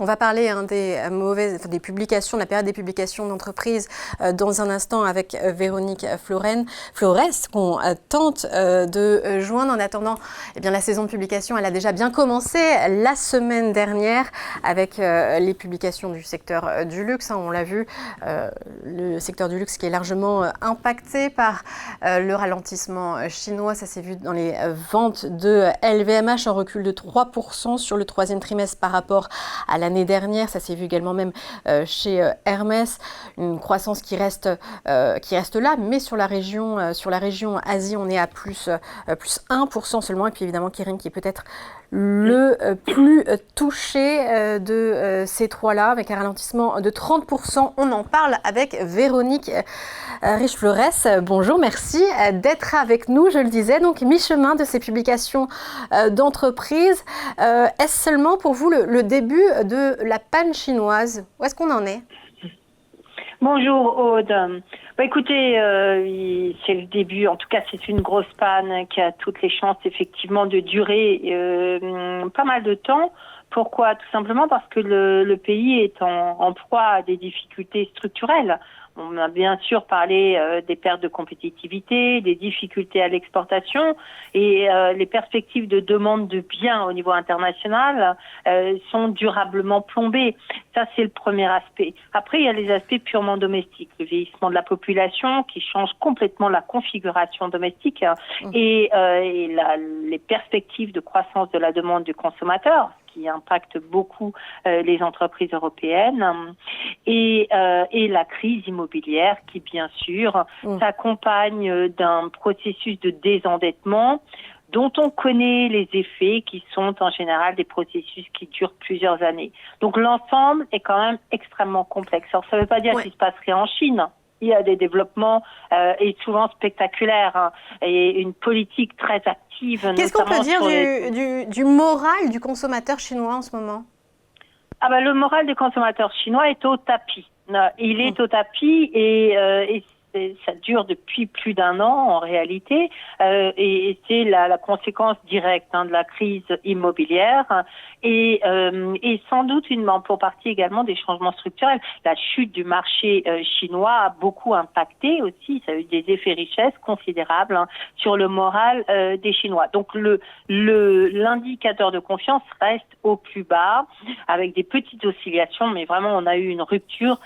va parler des publications, de la période des publications d'entreprises dans un instant avec Véronique Flores, qu'on tente de joindre. En attendant, eh bien, la saison de publication, elle a déjà bien commencé la semaine dernière avec les publications du secteur du luxe. On l'a vu, le secteur du luxe qui est largement impacté par le ralentissement chinois. Ça s'est vu dans les ventes de LVMH, en recul de 3% sur le troisième trimestre par rapport à l'année dernière. Ça s'est vu également même chez Hermès, une croissance qui reste là, mais sur la région Asie, on est à plus 1% seulement. Et puis évidemment, Kering qui est peut-être le plus touché de ces trois-là, avec un ralentissement de 30%. On en parle avec Véronique Flores. Bonjour, merci d'être avec nous. Je le disais, donc mi-chemin de ces publications d'entreprise. Est-ce seulement pour vous le début de la panne chinoise? Où est-ce qu'on en est? Bonjour Aude. Écoutez, c'est le début. En tout cas, c'est une grosse panne qui a toutes les chances effectivement de durer pas mal de temps. Pourquoi? Tout simplement parce que le pays est en proie à des difficultés structurelles. On a bien sûr parlé des pertes de compétitivité, des difficultés à l'exportation et les perspectives de demande de biens au niveau international sont durablement plombées. Ça, c'est le premier aspect. Après, il y a les aspects purement domestiques. Le vieillissement de la population qui change complètement la configuration domestique et les perspectives de croissance de la demande du consommateur, qui impacte beaucoup les entreprises européennes, et la crise immobilière qui, bien sûr, s'accompagne d'un processus de désendettement dont on connaît les effets, qui sont en général des processus qui durent plusieurs années. Donc l'ensemble est quand même extrêmement complexe. Alors ça ne veut pas dire qu'il se passe rien en Chine. Il y a des développements et souvent spectaculaires et une politique très active. Qu'est-ce qu'on peut dire du moral du consommateur chinois en ce moment? Le moral des consommateurs chinois est au tapis. Il est au tapis et ça dure depuis plus d'1 an en réalité et c'est la conséquence directe de la crise immobilière et sans doute pour partie également des changements structurels. La chute du marché chinois a beaucoup impacté aussi, ça a eu des effets richesse considérables sur le moral des Chinois. Donc l'indicateur de confiance reste au plus bas avec des petites oscillations, mais vraiment on a eu une rupture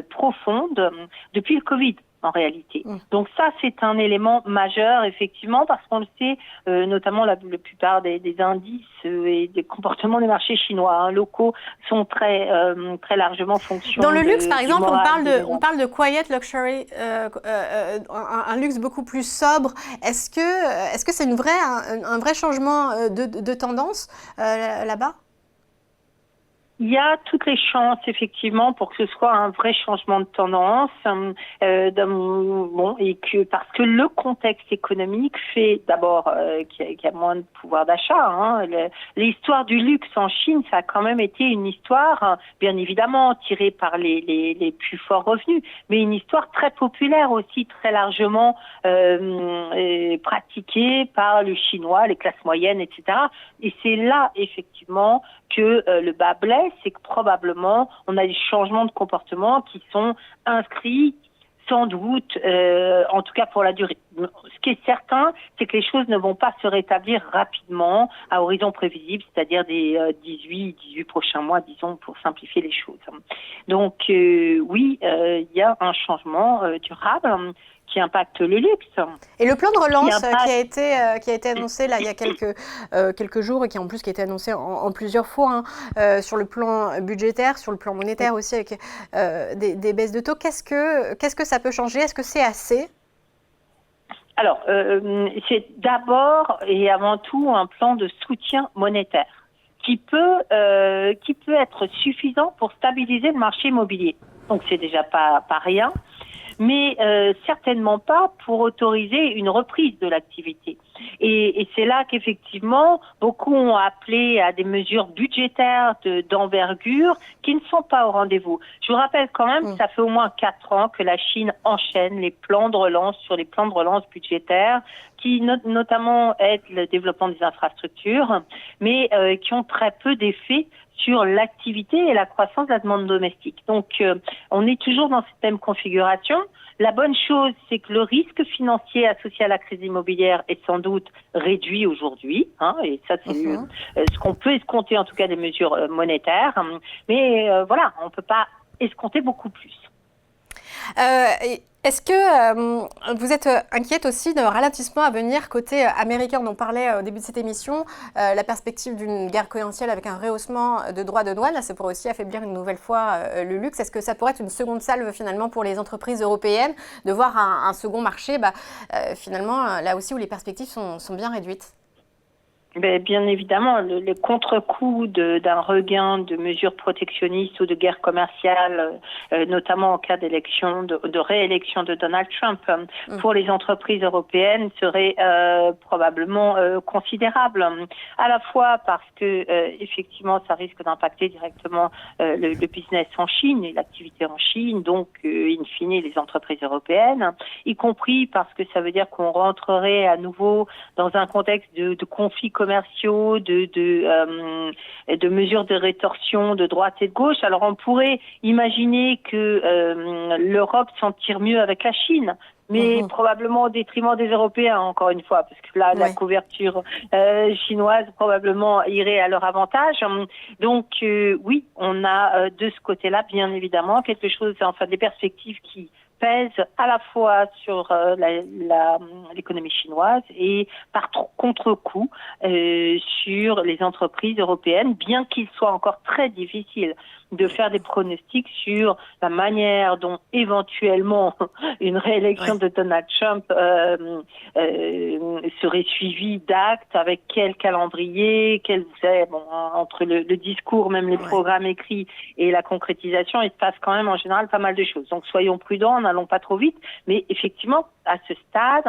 profonde depuis le Covid. En réalité. Donc ça, c'est un élément majeur, effectivement, parce qu'on le sait, notamment la plupart des indices et des comportements des marchés chinois locaux sont très largement fonction. Dans le luxe, par exemple, on parle de quiet luxury, un luxe beaucoup plus sobre. Est-ce que c'est un vrai changement de tendance là-bas? Il y a toutes les chances, effectivement, pour que ce soit un vrai changement de tendance, parce que le contexte économique fait d'abord qu'il y a moins de pouvoir d'achat. L'histoire du luxe en Chine, ça a quand même été une histoire, bien évidemment, tirée par les plus forts revenus, mais une histoire très populaire aussi, très largement pratiquée par le Chinois, les classes moyennes, etc. Et c'est là, effectivement, que le bas blesse, c'est que probablement on a des changements de comportement qui sont inscrits sans doute, en tout cas pour la durée. Ce qui est certain, c'est que les choses ne vont pas se rétablir rapidement à horizon prévisible, c'est-à-dire des 18 prochains mois, disons, pour simplifier les choses. Donc oui, il y a un changement durable qui impacte le luxe. Et le plan de relance qui a été annoncé là il y a quelques jours et qui a été annoncé en plusieurs fois sur le plan budgétaire, sur le plan monétaire aussi avec des baisses de taux. Qu'est-ce que ça peut changer? Est-ce que c'est assez? Alors, c'est d'abord et avant tout un plan de soutien monétaire qui peut être suffisant pour stabiliser le marché immobilier. Donc c'est déjà pas rien. Mais certainement pas pour autoriser une reprise de l'activité. Et c'est là qu'effectivement, beaucoup ont appelé à des mesures budgétaires d'envergure qui ne sont pas au rendez-vous. Je vous rappelle quand même que ça fait au moins 4 ans que la Chine enchaîne les plans de relance sur les plans de relance budgétaires qui notamment aident le développement des infrastructures, mais qui ont très peu d'effet sur l'activité et la croissance de la demande domestique. Donc, on est toujours dans cette même configuration. La bonne chose, c'est que le risque financier associé à la crise immobilière est sans doute réduit aujourd'hui, hein, et ça, c'est ce qu'on peut escompter, en tout cas, des mesures monétaires. Mais voilà, on ne peut pas escompter beaucoup plus. Est-ce que vous êtes inquiète aussi d'un ralentissement à venir côté américain? On en parlait au début de cette émission, la perspective d'une guerre commerciale avec un rehaussement de droits de douane, ça pourrait aussi affaiblir une nouvelle fois le luxe. Est-ce que ça pourrait être une seconde salve finalement pour les entreprises européennes de voir un second marché finalement là aussi où les perspectives sont bien réduites? Bien évidemment, le contre-coup d'un regain de mesures protectionnistes ou de guerre commerciale, notamment en cas d'élection, de réélection de Donald Trump, pour les entreprises européennes serait probablement considérable. À la fois parce que effectivement, ça risque d'impacter directement le business en Chine et l'activité en Chine, donc in fine les entreprises européennes, y compris parce que ça veut dire qu'on rentrerait à nouveau dans un contexte de conflit commerciaux, de mesures de rétorsion de droite et de gauche. Alors on pourrait imaginer que l'Europe s'en tire mieux avec la Chine, mais probablement au détriment des Européens, encore une fois, parce que là, la couverture chinoise probablement irait à leur avantage. Donc oui, on a de ce côté-là, bien évidemment, quelque chose, enfin des perspectives qui pèse à la fois sur l'économie chinoise et par contre-coup sur les entreprises européennes, bien qu'il soit encore très difficile de faire des pronostics sur la manière dont éventuellement une réélection de Donald Trump serait suivie d'actes, avec quel calendrier, entre le discours, même les programmes écrits et la concrétisation, il se passe quand même en général pas mal de choses. Donc soyons prudents, n'allons pas trop vite, mais effectivement, à ce stade,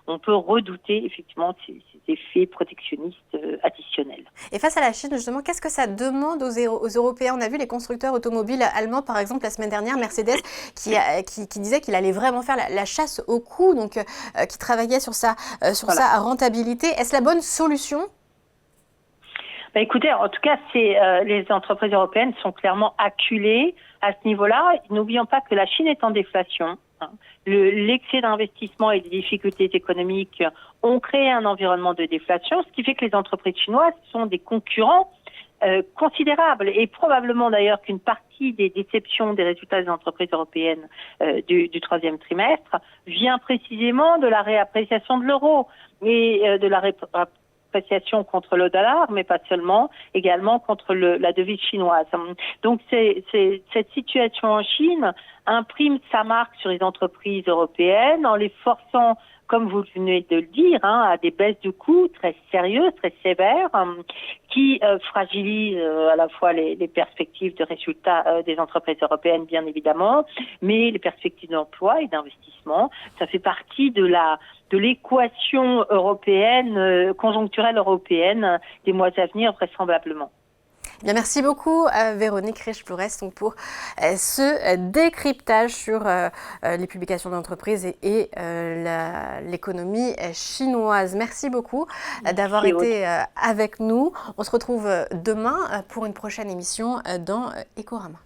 on peut redouter effectivement ces effets protectionnistes additionnels. Et face à la Chine, justement, qu'est-ce que ça demande aux Européens? On a vu les constructeurs automobiles allemands, par exemple, la semaine dernière, Mercedes, qui disait qu'il allait vraiment faire la chasse au coût, donc qui travaillait sur sa rentabilité. Est-ce la bonne solution? Écoutez, en tout cas, les entreprises européennes sont clairement acculées à ce niveau-là. N'oublions pas que la Chine est en déflation. L'excès d'investissement et les difficultés économiques ont créé un environnement de déflation, ce qui fait que les entreprises chinoises sont des concurrents considérables, et probablement d'ailleurs qu'une partie des déceptions des résultats des entreprises européennes du troisième trimestre vient précisément de la réappréciation de l'euro et de la réappréciation contre le dollar, mais pas seulement, également contre la devise chinoise. Donc cette situation en Chine imprime sa marque sur les entreprises européennes en les forçant, comme vous venez de le dire, à des baisses de coûts très sérieuses, très sévères, qui fragilisent à la fois les perspectives de résultats des entreprises européennes, bien évidemment, mais les perspectives d'emploi et d'investissement. Ça fait partie de l'équation européenne, conjoncturelle européenne des mois à venir, vraisemblablement. Bien, merci beaucoup Véronique Riche-Flourès pour ce décryptage sur les publications d'entreprises et l'économie chinoise. Merci beaucoup d'avoir été avec nous. On se retrouve demain pour une prochaine émission dans Ecorama.